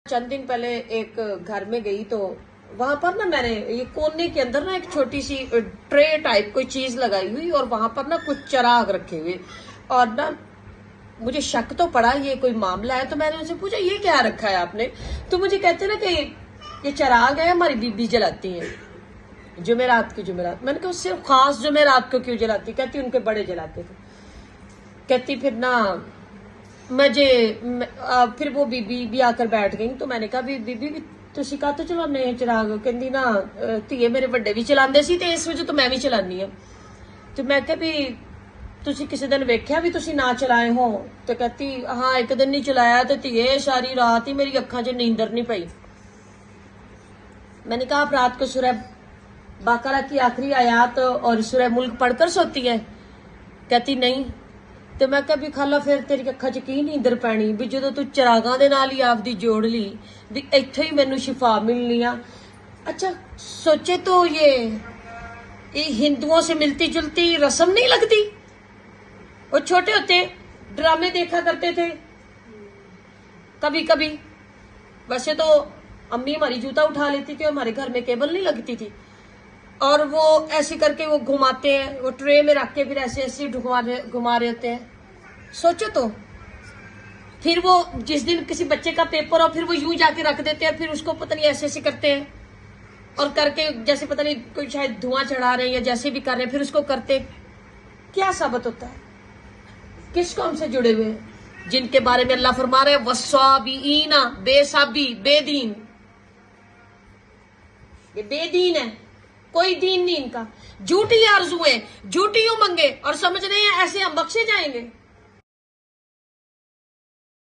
चंद दिन पहले एक घर में गई तो वहां पर ना मैंने ये कोने के अंदर ना एक छोटी सी ट्रे टाइप कोई चीज लगाई हुई और वहां पर ना कुछ चिराग रखे हुए और ना मुझे शक तो पड़ा ये कोई मामला है। तो मैंने उनसे पूछा ये क्या रखा है आपने। तो मुझे कहते ना कि ये चिराग है हमारी बीबी जलाती है जुमेरात की जुमेरात। मैंने कहा सिर्फ खास जुमेरात को क्यों जलाती। कहती उनके बड़े जलाते थे। कहती फिर ना फिर वो बीबी भी आकर बैठ गई। तो मैंने कहा बीबी तुसी काहतों चलाने हैं चिराग। कहती ना धीए मेरे बड़े भी चलाते सी ते इस वजह तो मैं भी चलानी है। तो मैं कहा भी तुसी किसी दिन वेख्या भी तुसी ना चलाए हो। तो कहती हाँ एक दिन नहीं चलाया तो धीए सारी रात ही मेरी अखां च नींदर नहीं पई। मैंने कहा आप रात को सूरह बाकरा की आखिरी आयत और सूरह मुल्क पढ़कर सोती है। कहती नहीं। तो मैं कहा भी खाला फिर तेरी अखां च की नींदर पैनी भी जो तू चिरागां दे नाल ही आपदी जोड़ ली भी इत्थों ही मैनू शिफा मिलनी आ। अच्छा सोचे तो ये हिंदुओं से मिलती जुलती रस्म नहीं लगती। वो छोटे होते ड्रामे देखा करते थे कभी कभी। वैसे तो अम्मी हमारी जूता उठा लेती थी और हमारे घर में केबल नहीं लगती थी और वो ऐसे करके वो घुमाते हैं वो ट्रे में रख के फिर ऐसे ऐसे घुमा रहे होते हैं। सोचो तो फिर वो जिस दिन किसी बच्चे का पेपर हो फिर वो यूं जाके रख देते हैं फिर उसको पता नहीं ऐसे ऐसे करते हैं और करके जैसे पता नहीं कोई शायद धुआं चढ़ा रहे हैं या जैसे भी कर रहे हैं फिर उसको करते। क्या साबित होता है किस कौम से जुड़े हुए हैं जिनके बारे में अल्लाह फरमा रहे हैं वस्साबीना बेसाबी बेदीन। ये बेदीन है कोई दीन नहीं इनका। झूठी आरज़ुएं झूठी उमंगे और समझ रहे हैं ऐसे हम बख्शे जाएंगे।